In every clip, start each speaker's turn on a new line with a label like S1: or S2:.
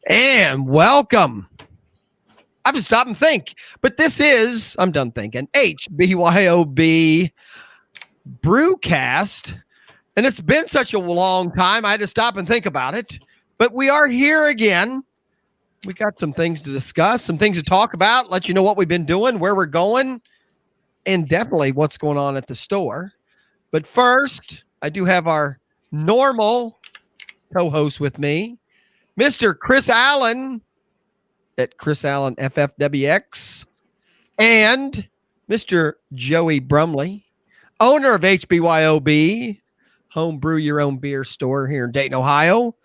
S1: And welcome. I have to stop and think, but this is, I'm done thinking, HBYOB Brewcast. And it's been such a long time, I had to stop and think about it. But we are here again. We got some things to discuss, some things to talk about, let you know what we've been doing, where we're going, and definitely what's going on at the store. But first, I do have our normal co-host with me, Mr. Chris Allen at Chris Allen FFWX, and Mr. Joey Brumley, owner of HBYOB, Home Brew Your Own Beer store here in Dayton, Ohio.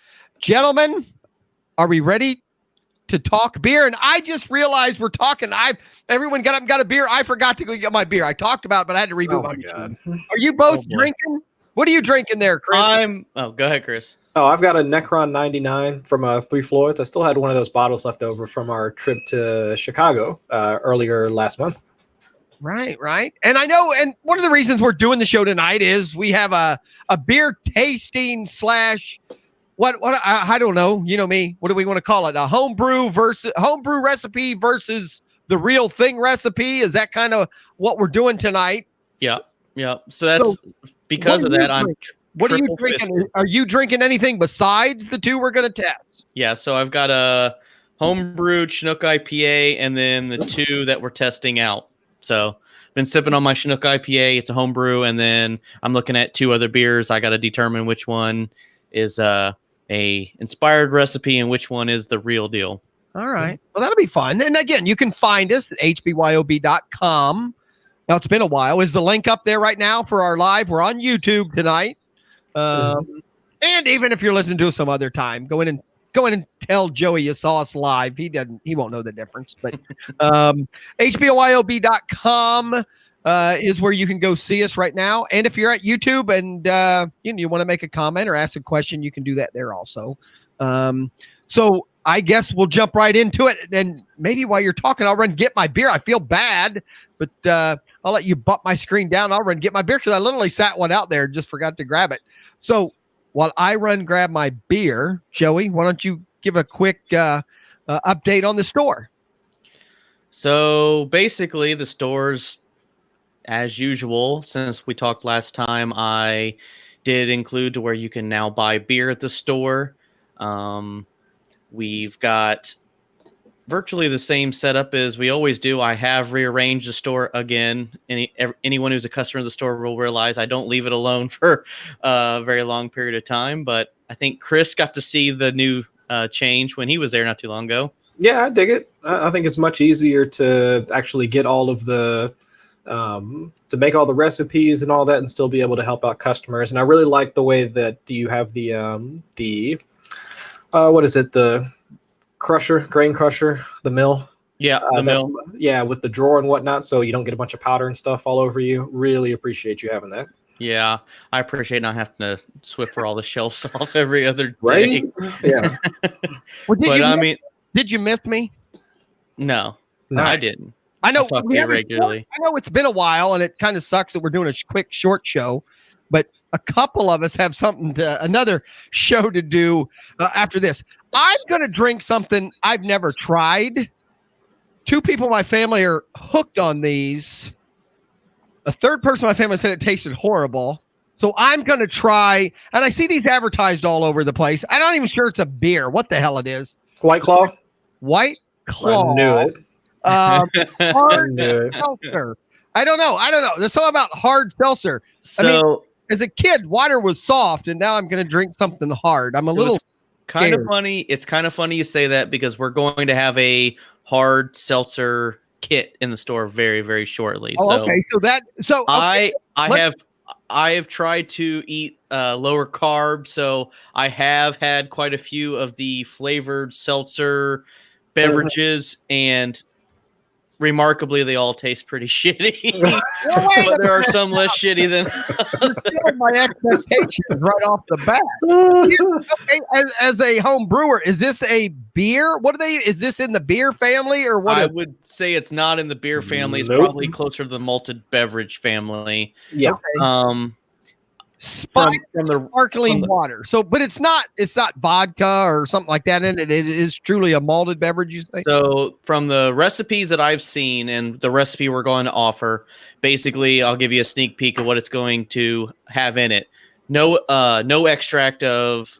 S1: Gentlemen, are we ready to talk beer? And I just realized we're talking. Everyone got up and got a beer. I forgot to go get my beer. I talked about it, but I had to reboot my machine. Are you both drinking? What are you drinking there, Chris?
S2: Go ahead, Chris.
S3: Oh, I've got a Necron 99 from Three Floyds. I still had one of those bottles left over from our trip to Chicago earlier last month.
S1: Right. And I know, and one of the reasons we're doing the show tonight is we have a beer tasting / what I don't know. You know me. What do we want to call it? A homebrew recipe versus the real thing recipe. Is that kind of what we're doing tonight?
S2: Yeah. So because of that,
S1: What are you drinking? Are you drinking anything besides the two we're going to test?
S2: Yeah, so I've got a homebrewed Chinook IPA and then the two that we're testing out. So been sipping on my Chinook IPA. It's a homebrew, and then I'm looking at two other beers. I got to determine which one is a inspired recipe and which one is the real deal.
S1: All right. Well, that'll be fun. And again, you can find us at hbyob.com. Now, it's been a while. Is the link up there right now for our live? We're on YouTube tonight. And even if you're listening to us some other time, go in and tell Joey you saw us live. He won't know the difference, but HBYOB.com is where you can go see us right now. And if you're at YouTube and you want to make a comment or ask a question, you can do that there also. So I guess we'll jump right into it. And maybe while you're talking, I'll run and get my beer. I feel bad, but I'll let you bump my screen down. I'll run and get my beer because I literally sat one out there and just forgot to grab it. So while I run grab my beer, Joey, why don't you give a quick update on the store?
S2: So basically the store's as usual. Since we talked last time, I did include to where you can now buy beer at the store. We've got virtually the same setup as we always do. I have rearranged the store again. Anyone who's a customer of the store will realize I don't leave it alone for a very long period of time. But I think Chris got to see the new change when he was there not too long ago.
S3: Yeah, I dig it. I think it's much easier to actually get all of the to make all the recipes and all that and still be able to help out customers. And I really like the way that you have the what is it? The grain crusher, the mill.
S2: Yeah, the mill.
S3: Yeah, with the drawer and whatnot, so you don't get a bunch of powder and stuff all over you. Really appreciate you having that.
S2: Yeah, I appreciate not having to Swiffer all the shelves off every other day.
S3: Right? Yeah.
S1: Well, did you miss me?
S2: No, I didn't.
S1: I know.
S2: Talk to you regularly.
S1: I know it's been a while, and it kind of sucks that we're doing a quick, short show. But a couple of us have another show to do after this. I'm going to drink something I've never tried. Two people in my family are hooked on these. A third person in my family said it tasted horrible. So I'm going to try, and I see these advertised all over the place. I'm not even sure it's a beer. What the hell it is?
S3: White Claw?
S1: White Claw.
S3: I knew it.
S1: Hard seltzer. I don't know. There's something about hard seltzer.
S2: So
S1: as a kid, water was soft, and now I'm going to drink something hard. I'm a little
S2: kind of funny. It's kind of funny you say that because we're going to have a hard seltzer kit in the store very, very shortly.
S1: Okay.
S2: I have tried to eat lower carb, so I have had quite a few of the flavored seltzer beverages, and remarkably, they all taste pretty shitty.
S1: Well, wait
S2: But
S1: a
S2: there are some less shitty than.
S1: Killed my expectations right off the bat. Okay, as a home brewer, is this a beer? Is this in the beer family or what?
S2: I would say it's not in the beer family. It's
S3: Nope.
S2: probably closer to the malted beverage family.
S3: Yeah.
S1: Okay. From the sparkling water. So, but it's not vodka or something like that in it. It is truly a malted beverage, you say?
S2: So from the recipes that I've seen and the recipe we're going to offer, basically I'll give you a sneak peek of what it's going to have in it. No extract of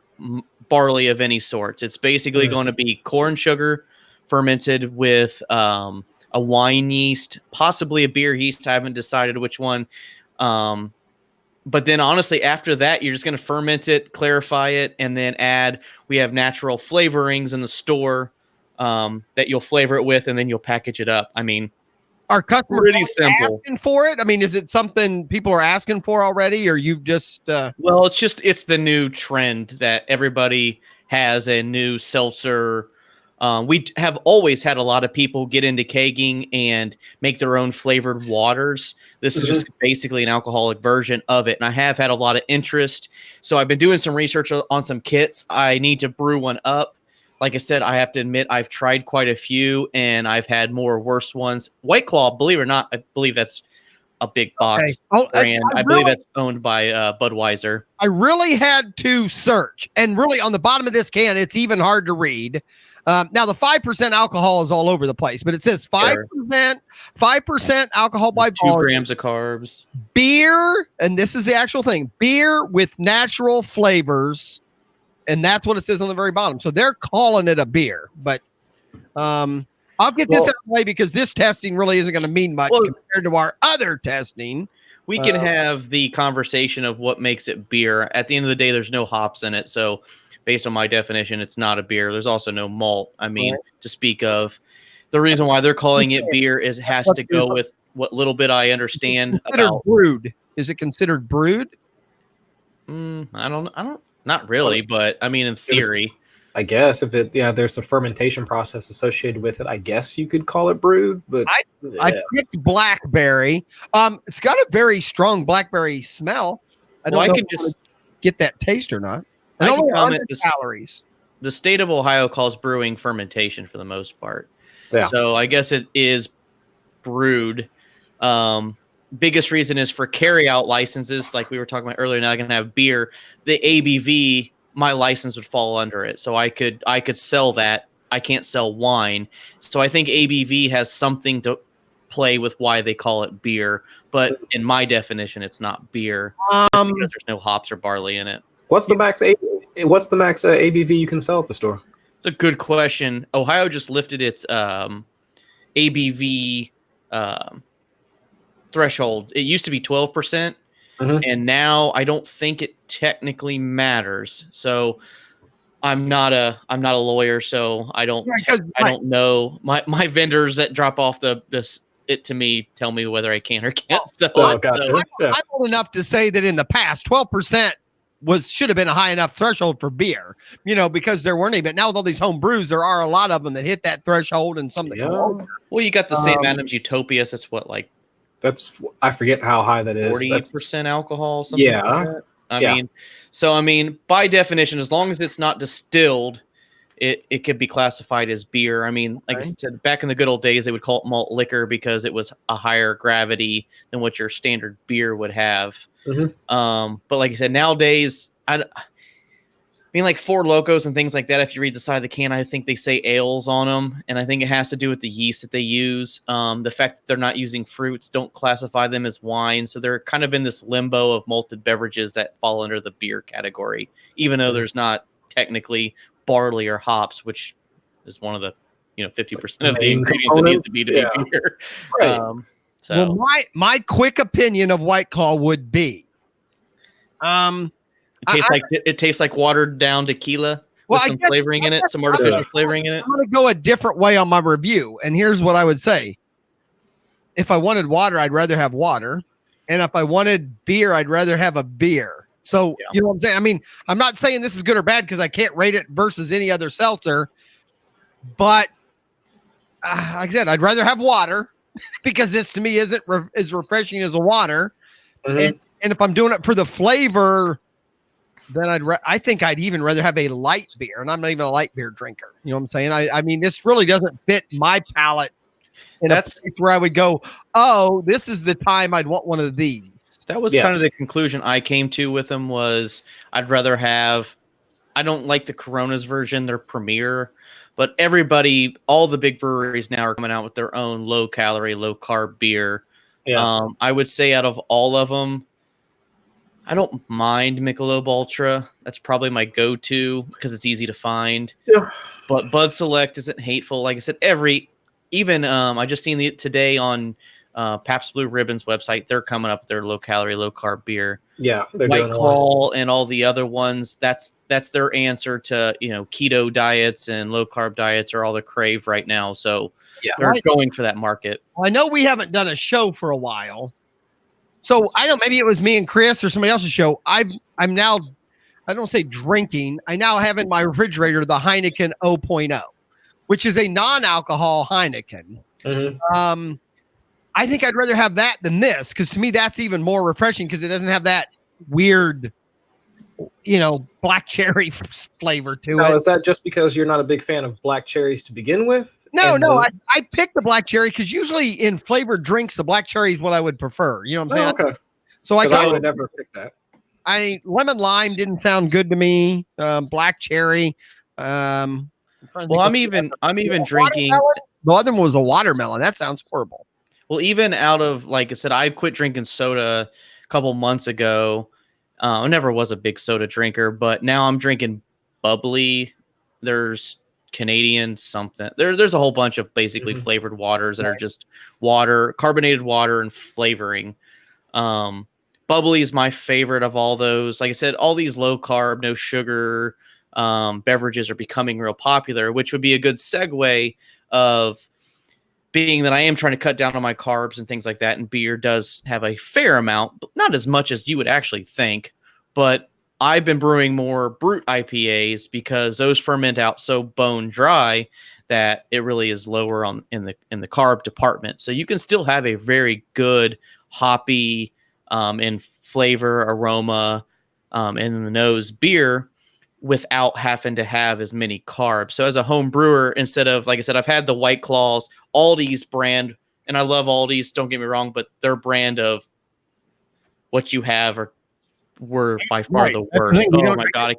S2: barley of any sorts. It's basically going to be corn sugar fermented with a wine yeast, possibly a beer yeast. I haven't decided which one. But then honestly, after that, you're just going to ferment it, clarify it, and then we have natural flavorings in the store that you'll flavor it with, and then you'll package it up. I mean,
S1: are customers
S2: pretty simple
S1: asking for it? I mean, is it something people are asking for already, or you've just
S2: well, it's the new trend that everybody has a new seltzer. We have always had a lot of people get into kegging and make their own flavored waters. This is just basically an alcoholic version of it. And I have had a lot of interest. So I've been doing some research on some kits. I need to brew one up. Like I said, I have to admit, I've tried quite a few and I've had more worse ones. White Claw, believe it or not, I believe that's a big box brand. I believe that's owned by Budweiser.
S1: I really had to search. And really on the bottom of this can, it's even hard to read. Now the 5% alcohol is all over the place, but it says 5% alcohol by
S2: 2
S1: volume.
S2: grams of carbs.
S1: Beer, and this is the actual thing, beer with natural flavors, and that's what it says on the very bottom. So they're calling it a beer, but I'll get this out of the way because this testing really isn't going to mean much compared to our other testing.
S2: We can have the conversation of what makes it beer. At the end of the day, there's no hops in it, so based on my definition, it's not a beer. There's also no malt, to speak of. The reason why they're calling it beer is it has to go with what little bit I understand about
S1: brewed. Is it considered brewed?
S2: I don't, not really, but I mean, in theory.
S3: I guess if there's a fermentation process associated with it, I guess you could call it brewed, but
S1: I picked blackberry. It's got a very strong blackberry smell. I don't know if just get that taste or not. I don't know the calories.
S2: The state of Ohio calls brewing fermentation for the most part.
S3: Yeah.
S2: So I guess it is brewed. Biggest reason is for carry-out licenses, like we were talking about earlier. Now I can have beer. The ABV, my license would fall under it, so I could sell that. I can't sell wine, so I think ABV has something to play with why they call it beer. But in my definition, it's not beer because there's no hops or barley in it.
S3: What's the max ABV you can sell at the store?
S2: It's a good question. Ohio just lifted its ABV threshold. It used to be 12%, and now I don't think it technically matters. So I'm not a lawyer, so I don't know. My vendors that drop off it to me tell me whether I can or can't sell it.
S3: Gotcha.
S1: So I'm old enough to say that in the past, 12% should have been a high enough threshold for beer, because there weren't any. But now with all these home brews, there are a lot of them that hit that threshold and some that go over.
S2: Well, you got the St. Adams Utopias. That's what, like,
S3: I forget how high that is.
S2: 40% alcohol. Something like that. I mean, by definition, as long as it's not distilled, it could be classified as beer. I mean, like I said, back in the good old days, they would call it malt liquor because it was a higher gravity than what your standard beer would have. But like I said, nowadays, I mean, like Four Locos and things like that, if you read the side of the can, I think they say ales on them. And I think it has to do with the yeast that they use. The fact that they're not using fruits don't classify them as wine. So they're kind of in this limbo of malted beverages that fall under the beer category, even though there's not technically barley or hops, which is one of the 50% of the ingredients it needs to be beer.
S3: Right.
S1: So my quick opinion of White Claw would be,
S2: it tastes like watered down tequila with some flavoring in it, some artificial flavoring in it.
S1: I'm going to go a different way on my review, and here's what I would say: if I wanted water, I'd rather have water, and if I wanted beer, I'd rather have a beer. So you know what I'm saying? I mean, I'm not saying this is good or bad because I can't rate it versus any other seltzer, but like I said, I'd rather have water. because this to me isn't as refreshing as a water.
S3: Mhm.
S1: And if I'm doing it for the flavor, then I think I'd even rather have a light beer, and I'm not even a light beer drinker. You know what I'm saying? I mean, this really doesn't fit my palate in a place where I would go, oh, this is the time I'd want one of these.
S2: That was kind of the conclusion I came to with them. Was I'd rather have. I don't like the Corona's version, their premier, but everybody, all the big breweries now are coming out with their own low calorie, low carb beer. Yeah. I would say out of all of them, I don't mind Michelob Ultra. That's probably my go-to because it's easy to find.
S3: Yeah.
S2: But Bud Select isn't hateful. Like I said, I just seen it today on Pabst Blue Ribbon's website. They're coming up with their low calorie, low carb beer.
S3: Yeah, they're
S2: White
S3: doing
S2: Claw and all the other ones. That's their answer to keto diets and low carb diets are all the crave right now. So they're going for that market.
S1: Well, I know we haven't done a show for a while, so I know maybe it was me and Chris or somebody else's show. I'm now, I don't say drinking. I now have in my refrigerator the Heineken 0.0, which is a non-alcohol Heineken.
S3: Mm-hmm.
S1: I think I'd rather have that than this because to me that's even more refreshing because it doesn't have that weird, black cherry flavor to it.
S3: Is that just because you're not a big fan of black cherries to begin with?
S1: No. I picked the black cherry because usually in flavored drinks, the black cherry is what I would prefer. You know what I'm saying?
S3: Okay.
S1: So
S3: I would never pick that.
S1: Lemon lime didn't sound good to me. Black cherry.
S2: I'm even drinking.
S1: The other one was a watermelon. That sounds horrible.
S2: Well, even out of, like I said, I quit drinking soda a couple months ago. I never was a big soda drinker, but now I'm drinking bubbly. There's Canadian something. There's a whole bunch of basically flavored waters that are just water, carbonated water, and flavoring. Bubbly is my favorite of all those. Like I said, all these low carb, no sugar beverages are becoming real popular, which would be a good segue of being that I am trying to cut down on my carbs and things like that. And beer does have a fair amount, but not as much as you would actually think. But I've been brewing more brute IPAs because those ferment out so bone dry that it really is lower in the carb department. So you can still have a very good hoppy in flavor, aroma, in the nose beer without having to have as many carbs. So as a home brewer, instead of, like I said, I've had the White Claws, Aldi's brand, and I love Aldi's, don't get me wrong, but their brand of what you have were by far the worst. Oh my God.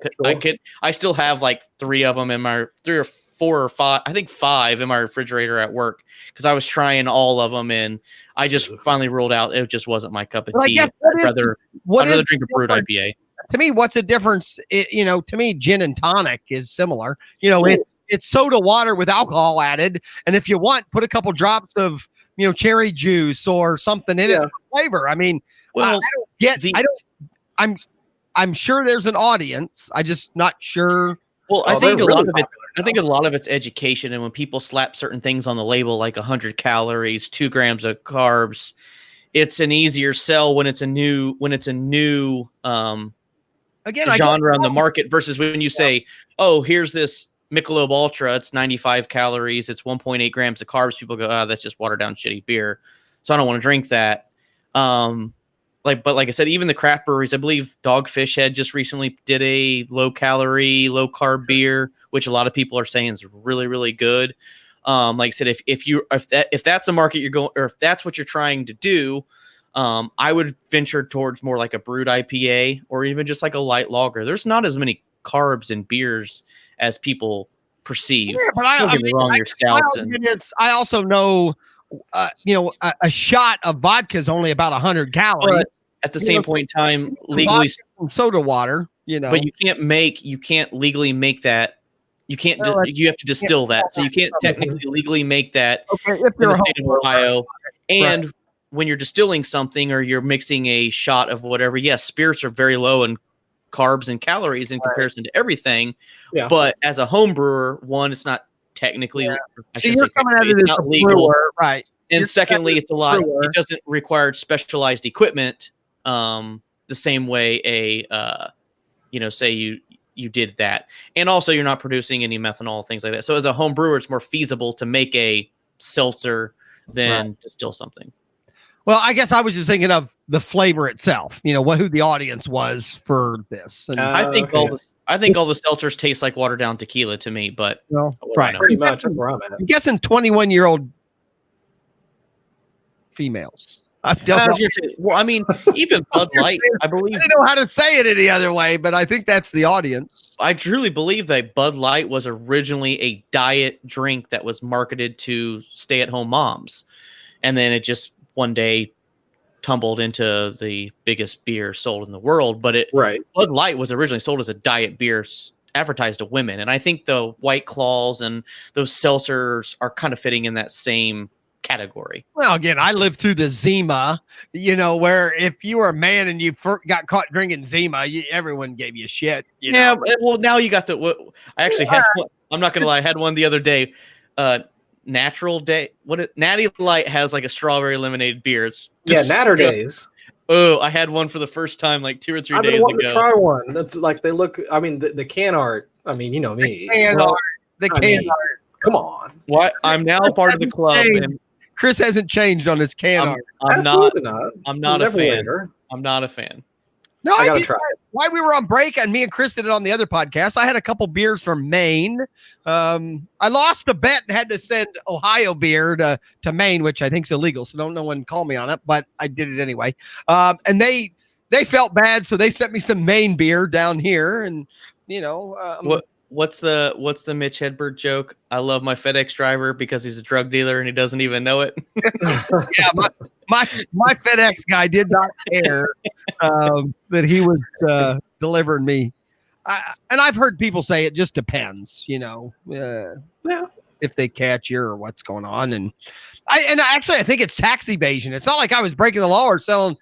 S2: I still have like 3 of them in my 3 or 4 or 5, I think 5 in my refrigerator at work because I was trying all of them and I just finally ruled out it just wasn't my cup of tea. I'd rather drink a brewed IPA.
S1: To me, what's the difference? To me, gin and tonic is similar. It's soda water with alcohol added, and if you want, put a couple drops of cherry juice or something in it for flavor. I mean, I don't get. I'm sure there's an audience. I just not sure.
S2: Well, I think a lot of it's education, and when people slap certain things on the label, like 100 calories, 2 grams of carbs, it's an easier sell when it's a new genre on the market versus when you say, oh, here's this Michelob Ultra, it's 95 calories, it's 1.8 grams of carbs. People go, oh, that's just watered down shitty beer, so I don't want to drink that. But like I said, even the craft breweries, I believe Dogfish Head just recently did a low calorie, low carb beer, which a lot of people are saying is really, really good. Like I said, if that's the market you're going, or if that's what you're trying to do, I would venture towards more like a brewed IPA or even just like a light lager. There's not as many carbs in beers as people perceive. Yeah, but don't get me wrong, your stouts
S1: I also know, a shot of vodka is only about 100 calories.
S2: But at the same point in time, legally
S1: soda water,
S2: but you can't legally make that. You can't. You have to distill that, so you can't technically legally make that in the state of Ohio. And when you're distilling something or you're mixing a shot of whatever, yes, spirits are very low in carbs and calories in comparison to everything. Yeah. But as a home brewer, one, it's not technically. Yeah.
S1: So you're coming out of this not legal, brewer, right?
S2: And secondly, it's a lot. It doesn't require specialized equipment, the same way say you did that. And also you're not producing any methanol, things like that. So as a home brewer, it's more feasible to make a seltzer than distill something.
S1: Well, I guess I was just thinking of the flavor itself, who the audience was for this. And
S2: I think all the seltzers taste like watered down tequila to me, but
S1: right.
S3: Pretty much. That's where I'm at.
S1: I'm guessing 21-year-old females. I don't know.
S2: Well, I mean, even Bud Light, I believe.
S1: I don't know how to say it any other way, but I think that's the audience.
S2: I truly believe that Bud Light was originally a diet drink that was marketed to stay-at-home moms, and then it just one day tumbled into the biggest beer sold in the world. But Bud Light was originally sold as a diet beer advertised to women, and I think the White Claws and those seltzers are kind of fitting in that same category.
S1: Well, again, I lived through the Zima, where if you were a man and you got caught drinking Zima, everyone gave you shit.
S2: Yeah, well, now you got I actually had one. I'm not gonna lie, I had one the other day. Natural Day. Natty Light has like a strawberry lemonade beer.
S3: Natter Days.
S2: Oh, I had one for the first time like 2 or 3 days ago.
S3: I've been wanting to try one. That's like they look. I mean, the can art. I mean, you know me.
S1: The can art.
S3: Come on.
S2: What? I'm now part of the club. And
S1: Chris hasn't changed on his can art.
S2: I'm not a fan.
S3: Later.
S2: I'm not a fan.
S1: No,
S3: I gotta try it.
S1: While we were on break, and me and Chris did it on the other podcast, I had a couple beers from Maine. I lost a bet and had to send Ohio beer to Maine, which I think is illegal, so don't no one call me on it, but I did it anyway. And they felt bad, so they sent me some Maine beer down here, and
S2: What's the Mitch Hedberg joke? I love my FedEx driver because he's a drug dealer and he doesn't even know it.
S1: Yeah, my FedEx guy did not care that he was delivering me. And I've heard people say it just depends, if they catch you or what's going on. And I think it's tax evasion. It's not like I was breaking the law or selling,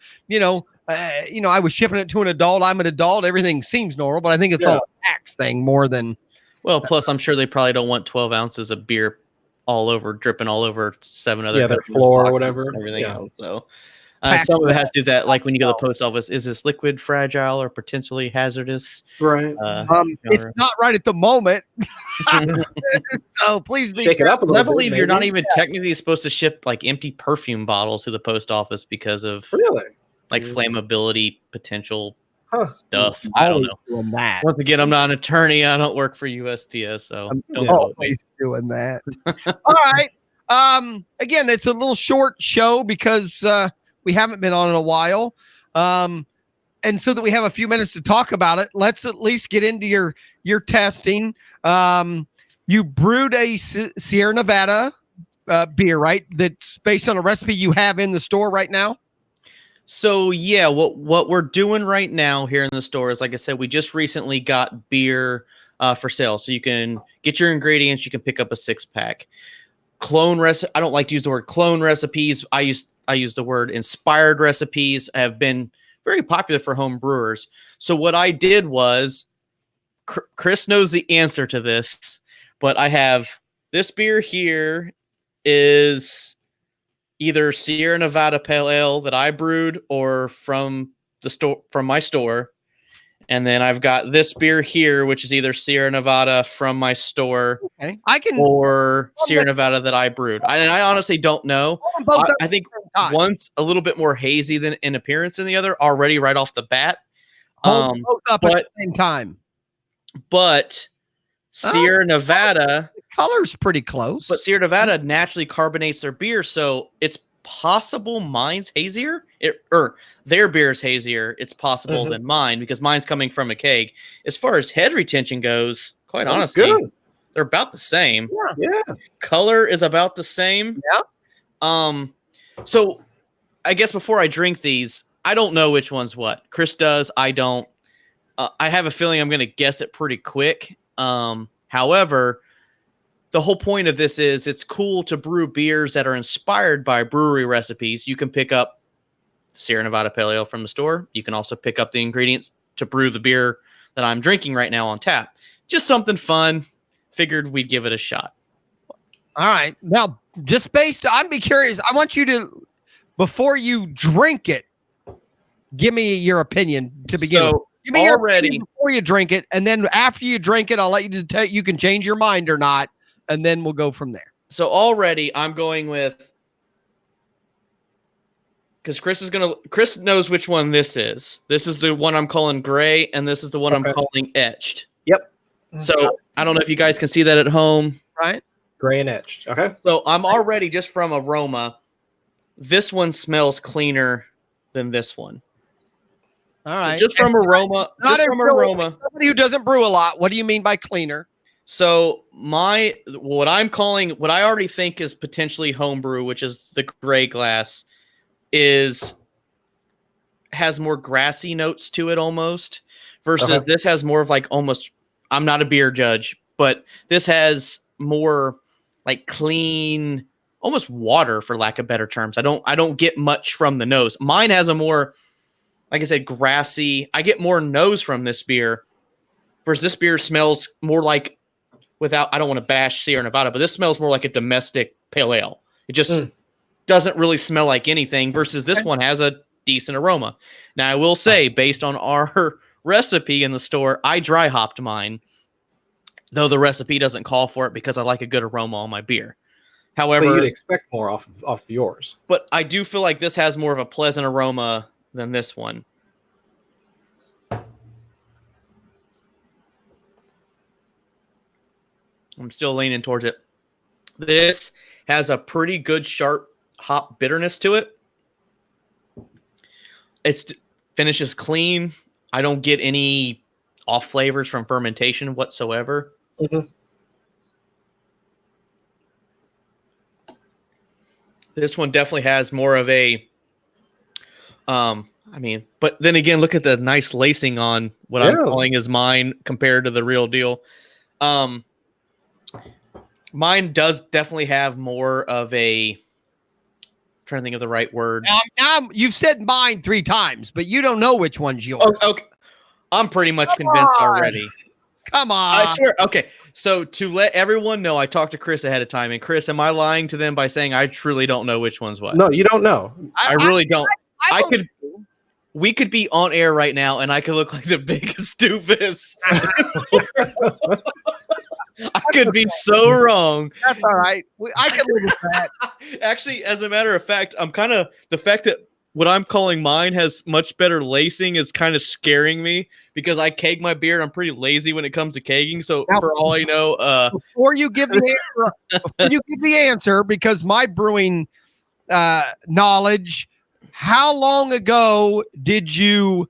S1: I was shipping it to an adult. I'm an adult. Everything seems normal, but I think it's all a tax thing more than.
S2: Well, plus I'm sure they probably don't want 12 ounces of beer dripping all over 7 other
S3: their floor or whatever.
S2: Everything else. So some of it has to do that. Like when you go to the post office, is this liquid fragile or potentially hazardous?
S3: Right.
S1: It's not right at the moment. So please
S3: shake it up a little bit.
S2: I believe you're not even technically supposed to ship like empty perfume bottles to the post office because of like flammability potential stuff. I don't know. Once again, I'm not an attorney. I don't work for USPS, so
S1: I'm always doing that. All right. Again, it's a little short show because we haven't been on in a while. And so that we have a few minutes to talk about it, let's at least get into your testing. You brewed a Sierra Nevada beer, right? That's based on a recipe you have in the store right now.
S2: So yeah, what we're doing right now here in the store is, like I said, we just recently got beer for sale. So you can get your ingredients. You can pick up a 6-pack. I don't like to use the word clone recipes. I use the word inspired recipes. Have been very popular for home brewers. So what I did was, Chris knows the answer to this, but I have this beer here is either Sierra Nevada Pale Ale that I brewed or from my store. And then I've got this beer here, which is either Sierra Nevada from my store or Sierra Nevada that I brewed. I honestly don't know. I think one's a little bit more hazy than in appearance than the other already right off the bat.
S1: Both up at the same time.
S2: But Sierra Nevada...
S1: color's pretty close,
S2: but Sierra Nevada naturally carbonates their beer, so it's possible mine's hazier, their beer's hazier. It's possible than mine because mine's coming from a keg. As far as head retention goes, quite honestly, they're about the same.
S3: Yeah.
S2: Color is about the same.
S1: Yeah.
S2: So I guess before I drink these, I don't know which one's what. Chris does. I don't. I have a feeling I'm going to guess it pretty quick. However, the whole point of this is it's cool to brew beers that are inspired by brewery recipes. You can pick up Sierra Nevada Pale Ale from the store. You can also pick up the ingredients to brew the beer that I'm drinking right now on tap. Just something fun. Figured we'd give it a shot.
S1: All right. Now, I'd be curious. I want you to, before you drink it, give me your opinion to begin with. Give me your opinion before you drink it, and then after you drink it, I'll let you tell you can change your mind or not. And then we'll go from there.
S2: So already I'm going with because Chris knows which one this is. This is the one I'm calling gray, and this is the one I'm calling etched.
S3: Yep.
S2: So I don't know if you guys can see that at home.
S1: Right.
S3: Gray and etched. Okay.
S2: So I'm already, just from aroma, this one smells cleaner than this one.
S1: All right.
S2: So just from aroma.
S1: Somebody who doesn't brew a lot, what do you mean by cleaner?
S2: So what I already think is potentially homebrew, which is the gray glass, has more grassy notes to it almost, versus this has more of like almost, I'm not a beer judge, but this has more like clean, almost water, for lack of better terms. I don't get much from the nose. Mine has a more, like I said, grassy. I get more nose from this beer, versus this beer smells more like, I don't want to bash Sierra Nevada, but this smells more like a domestic pale ale. It just doesn't really smell like anything, versus this one has a decent aroma. Now, I will say, based on our recipe in the store, I dry hopped mine, though the recipe doesn't call for it, because I like a good aroma on my beer. However,
S3: so you'd expect more off yours.
S2: But I do feel like this has more of a pleasant aroma than this one. I'm still leaning towards it. This has a pretty good sharp hop bitterness to it. It finishes clean. I don't get any off flavors from fermentation whatsoever.
S3: Mm-hmm.
S2: This one definitely has more of a, but then again, look at the nice lacing on what I'm calling is mine compared to the real deal. Mine does definitely have more of a, I'm trying to think of the right word.
S1: You've said mine 3 times, but you don't know which one's yours.
S2: Okay. I'm pretty much convinced already.
S1: Come on.
S2: I swear. Okay. So to let everyone know, I talked to Chris ahead of time. And Chris, am I lying to them by saying I truly don't know which one's what?
S3: No, you don't know.
S2: I really don't. We could be on air right now, and I could look like the biggest doofus. I could be so wrong.
S1: That's all right. I can live with that.
S2: Actually, as a matter of fact, the fact that what I'm calling mine has much better lacing is kind of scaring me, because I keg my beer. I'm pretty lazy when it comes to kegging. So now, for all I know,
S1: before you give the answer, because my brewing knowledge, how long ago did you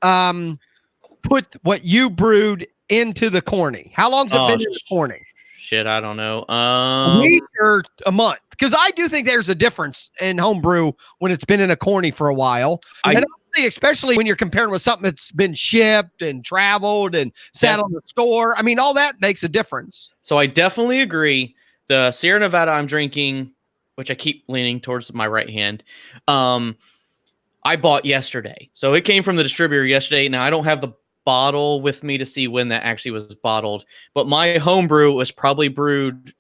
S1: put what you brewed into the corny? How long's it been in the corny?
S2: Shit, I don't know.
S1: A week or a month? Because I do think there's a difference in homebrew when it's been in a corny for a while. And especially when you're comparing with something that's been shipped and traveled and sat on the store. I mean, all that makes a difference.
S2: So I definitely agree. The Sierra Nevada I'm drinking, which I keep leaning towards my right hand, I bought yesterday. So it came from the distributor yesterday. Now, I don't have the bottle with me to see when that actually was bottled, but my homebrew was probably brewed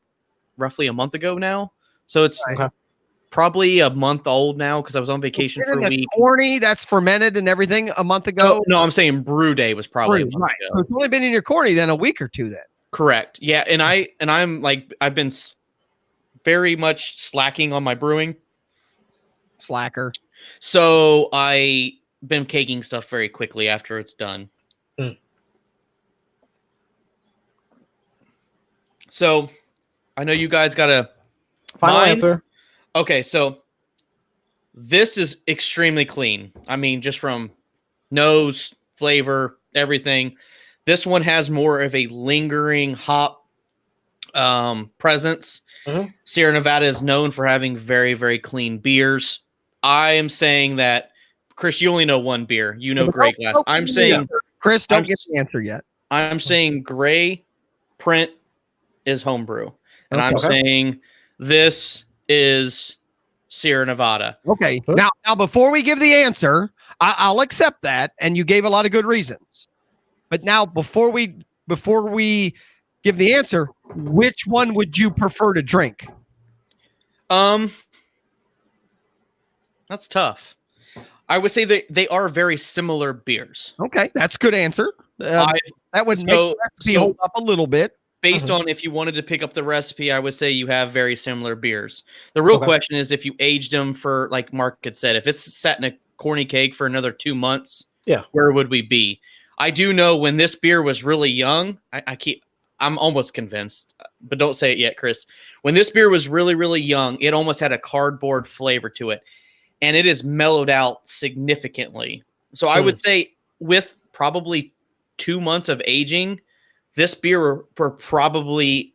S2: roughly a month ago now. So it's probably a month old now, because I was on vacation for a week.
S1: Corny that's fermented and everything a month ago?
S2: No, I'm saying brew day was probably a month ago.
S1: So it's only been in your corny then a week or two then.
S2: Correct. Yeah, and I'm like, I've been very much slacking on my brewing.
S1: Slacker.
S2: So I been caking stuff very quickly after it's done. So I know you guys got a
S3: final answer.
S2: Okay, so this is extremely clean. I mean, just from nose, flavor, everything. This one has more of a lingering hop presence. Mm-hmm. Sierra Nevada is known for having very, very clean beers. I am saying that, Chris, you only know one beer. You know Gray Glass. I'm saying,
S1: Chris, don't get the answer yet.
S2: I'm saying Gray Print is homebrew. And I'm saying this is Sierra Nevada.
S1: Okay. Now, before we give the answer, I'll accept that, and you gave a lot of good reasons. But now, before we give the answer, which one would you prefer to drink?
S2: That's tough. I would say they are very similar beers.
S1: Okay, that's a good answer. That would make the recipe hold up a little bit.
S2: based on if you wanted to pick up the recipe, I would say you have very similar beers. The real question is if you aged them for, like Mark had said, if it's sat in a corny keg for another 2 months, where would we be? I do know when this beer was really young, I'm almost convinced, but don't say it yet, Chris. When this beer was really, really young, it almost had a cardboard flavor to it, and it is mellowed out significantly. So I would say with probably 2 months of aging, this beer will probably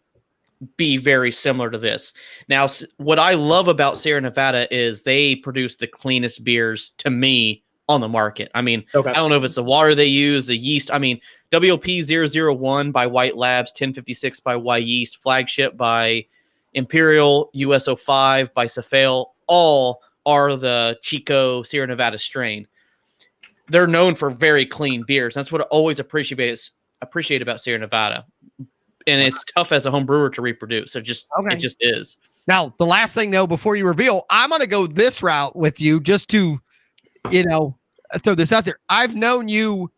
S2: be very similar to this. Now, what I love about Sierra Nevada is they produce the cleanest beers to me on the market. I mean, I don't know if it's the water they use, the yeast. I mean, WOP 001 by White Labs, 1056 by Y Yeast, Flagship by Imperial, US05 by Safale, all are the Chico Sierra Nevada strain. They're known for very clean beers. That's what I always appreciate about Sierra Nevada. And it's tough as a home brewer to reproduce. It just is.
S1: Now, the last thing though, before you reveal, I'm going to go this route with you just to, throw this out there. I've known you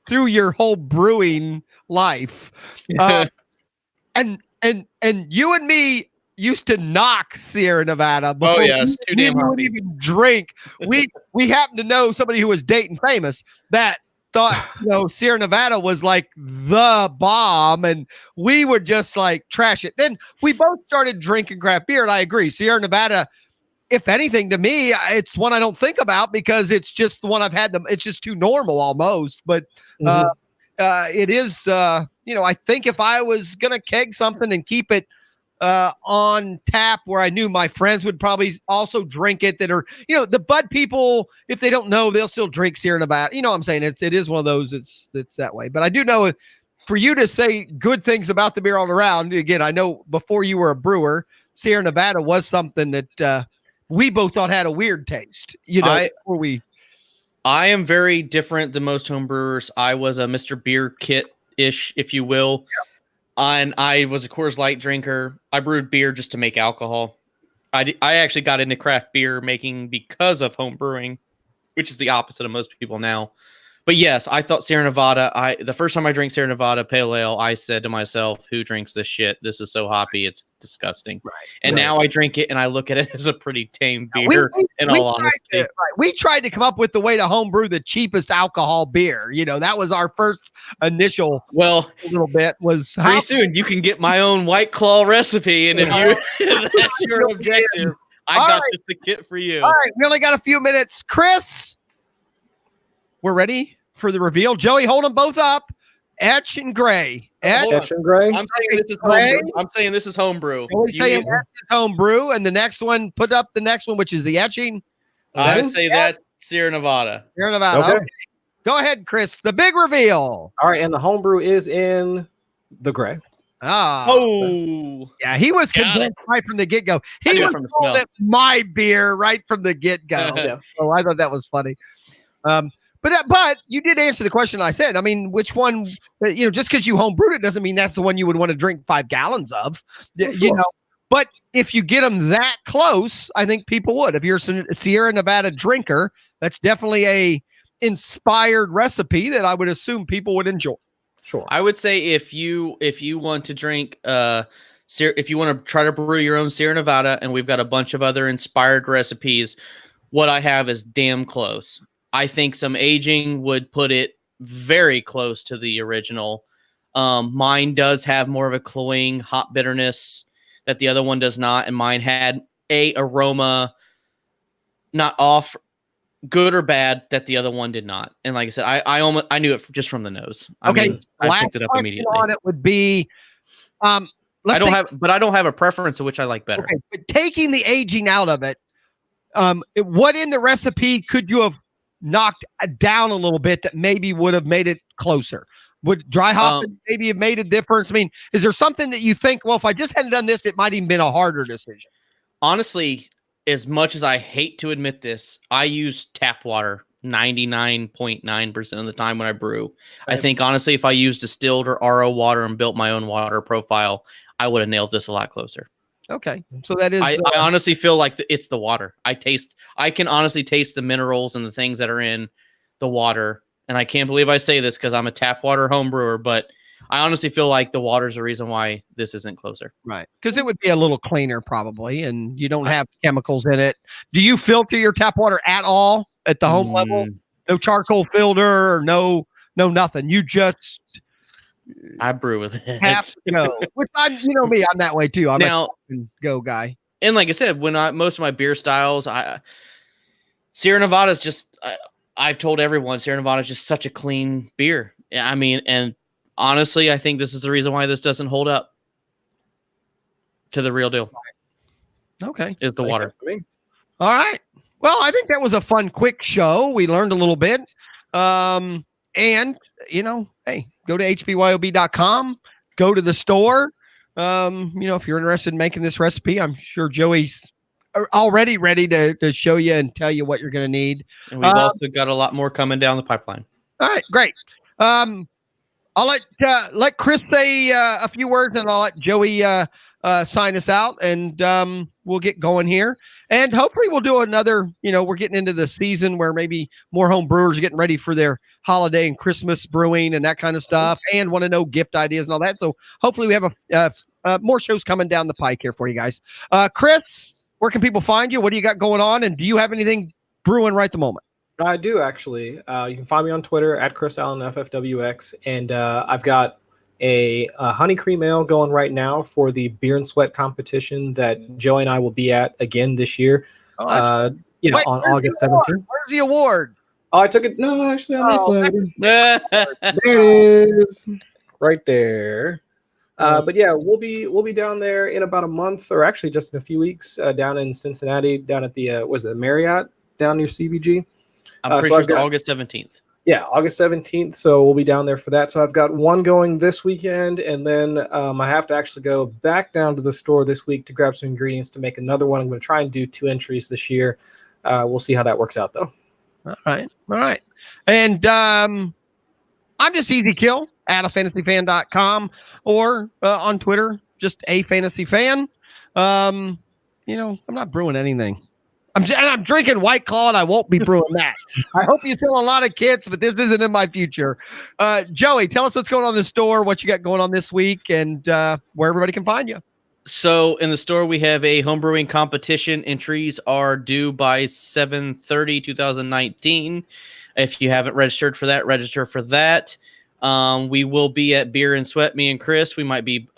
S1: through your whole brewing life. And you and me used to knock Sierra Nevada.
S2: Oh yeah, it's too damn
S1: hot. We wouldn't even drink. We happened to know somebody who was Dayton famous that thought, Sierra Nevada was like the bomb, and we would just like trash it. Then we both started drinking craft beer, and I agree. Sierra Nevada, if anything, to me, it's one I don't think about because it's just the one I've had it's just too normal almost. But it is, I think if I was going to keg something and keep it on tap where I knew my friends would probably also drink it, that are, the bud people, if they don't know, they'll still drink Sierra Nevada. You know what I'm saying? It is one of those, it's that way. But I do know for you to say good things about the beer all around, again, I know before you were a brewer, Sierra Nevada was something that we both thought had a weird taste, before we.
S2: I am very different than most home brewers. I was a Mr. Beer Kit-ish, if you will. Yep. And I was a Coors Light drinker. I brewed beer just to make alcohol. I actually got into craft beer making because of home brewing, which is the opposite of most people now. But yes, I thought Sierra Nevada, the first time I drank Sierra Nevada Pale Ale, I said to myself, who drinks this shit? This is so hoppy. It's disgusting. Right, and now I drink it and I look at it as a pretty tame beer, in all honesty.
S1: We tried to come up with the way to homebrew the cheapest alcohol beer. That was our first initial little bit was
S2: pretty soon you can get my own White Claw recipe. And if that's your objective, I got just the kit for you.
S1: All right. We only got a few minutes. Chris, we're ready for the reveal. Joey, hold them both up. Etch and Gray.
S3: Etch and Gray.
S2: I'm saying this is homebrew. I'm saying this is homebrew.
S1: Joey's saying Etch is homebrew, and the next one, put up the next one, which is the etching.
S2: I say that Sierra Nevada.
S1: Sierra Nevada. Okay. Go ahead, Chris. The big reveal.
S3: All right, and the homebrew is in the Gray.
S2: Oh,
S1: yeah, he was convinced right from the get-go. He was calling it my beer right from the get-go. Oh, I thought that was funny. But you did answer the question I said. I mean, which one, just because you homebrewed it doesn't mean that's the one you would want to drink 5 gallons of, But if you get them that close, I think people would. If you're a Sierra Nevada drinker, that's definitely a inspired recipe that I would assume people would enjoy.
S2: Sure. I would say if you want to drink, if you want to try to brew your own Sierra Nevada, and we've got a bunch of other inspired recipes, what I have is damn close. I think some aging would put it very close to the original. Mine does have more of a cloying hop bitterness that the other one does not, and mine had a aroma not off, good or bad, that the other one did not. And like I said, I knew it just from the nose. I picked it up immediately.
S1: On it would be,
S2: I don't have a preference of which I like better.
S1: Okay, but taking the aging out of it, what in the recipe could you have knocked down a little bit that maybe would have made it closer? Would dry hopping maybe have made a difference? I mean, is there something that you think, well, if I just hadn't done this, it might even been a harder decision?
S2: Honestly, as much as I hate to admit this, I use tap water 99.9% of the time when I brew. I think, honestly, if I used distilled or RO water and built my own water profile, I would have nailed this a lot closer.
S1: Okay. So that is,
S2: I honestly feel like it's the water. I can honestly taste the minerals and the things that are in the water. And I can't believe I say this because I'm a tap water home brewer, but I honestly feel like the water's the reason why this isn't closer.
S1: Right. Because it would be a little cleaner probably, and you don't have chemicals in it. Do you filter your tap water at all at the home level? No charcoal filter or no nothing. You just
S2: I brew with it.
S1: have to go. Which you know me, I'm that way too. I'm
S2: now,
S1: a go guy.
S2: And like I said, when most of my beer styles, Sierra Nevada is just, I've told everyone Sierra Nevada is just such a clean beer. I mean, and honestly, I think this is the reason why this doesn't hold up to the real deal.
S1: Okay.
S2: Is the water.
S1: All right. Well, I think that was a fun, quick show. We learned a little bit. And, you know, hey, go to HBYOB.com, go to the store. You know, if you're interested in making this recipe, I'm sure Joey's already ready to show you and tell you what you're going to need.
S2: And we've also got a lot more coming down the pipeline.
S1: All right, great. I'll let Chris say a few words, and I'll let Joey sign us out, and we'll get going here. And hopefully we'll do another, you know, we're getting into the season where maybe more home brewers are getting ready for their holiday and Christmas brewing and that kind of stuff, and want to know gift ideas and all that. So hopefully we have more shows coming down the pike here for you guys. Chris, where can people find you? What do you got going on? And do you have anything brewing right the moment?
S3: I do, actually. You can find me on Twitter at Chris Allen FFWX, and I've got a honey cream ale going right now for the beer and sweat competition that Joey and I will be at again this year. On August 17th.
S1: Where's the award?
S3: Oh, I took it. No, actually, there it is, right there. But yeah, we'll be down there in about a month, or actually just in a few weeks, down in Cincinnati, down at the the Marriott down near CBG.
S2: I'm pretty sure it's August 17th.
S3: Yeah, August 17th. So we'll be down there for that. So I've got one going this weekend, and then I have to actually go back down to the store this week to grab some ingredients to make another one. I'm going to try and do 2 entries this year. We'll see how that works out, though.
S1: All right. And I'm just Easy Kill at afantasyfan.com or on Twitter, just A Fantasy Fan. You know, I'm not brewing anything. I'm drinking White Claw, and I won't be brewing that. I hope you sell a lot of kits, but this isn't in my future. Joey, tell us what's going on in the store, what you got going on this week, and where everybody can find you.
S2: So in the store, we have a homebrewing competition. Entries are due by 7/30/2019. If you haven't registered for that, register for that. We will be at Beer and Sweat, me and Chris. We might be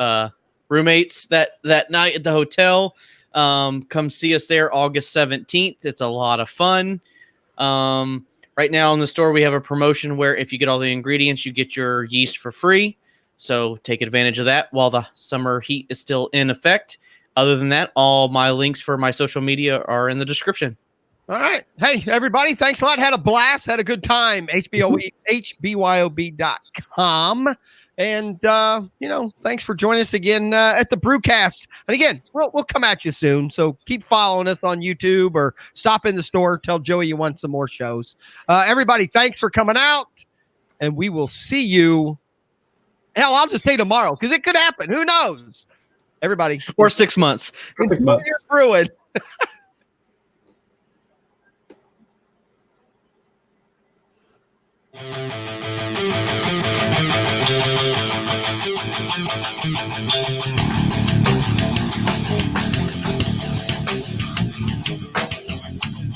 S2: roommates that night at the hotel. Come see us there August 17th. It's a lot of fun. Right now in the store, we have a promotion where if you get all the ingredients, you get your yeast for free. So take advantage of that while the summer heat is still in effect. Other than that, all my links for my social media are in the description.
S1: All right. Hey, everybody. Thanks a lot. Had a blast. Had a good time. HBYOB.com. And, you know, thanks for joining us again at the Brewcast. And again, we'll come at you soon. So keep following us on YouTube or stop in the store. Tell Joey you want some more shows. Everybody, thanks for coming out. And we will see you. Hell, I'll just say tomorrow because it could happen. Who knows? Everybody.
S2: Or 6 months.
S3: 6 months.
S1: Brewing.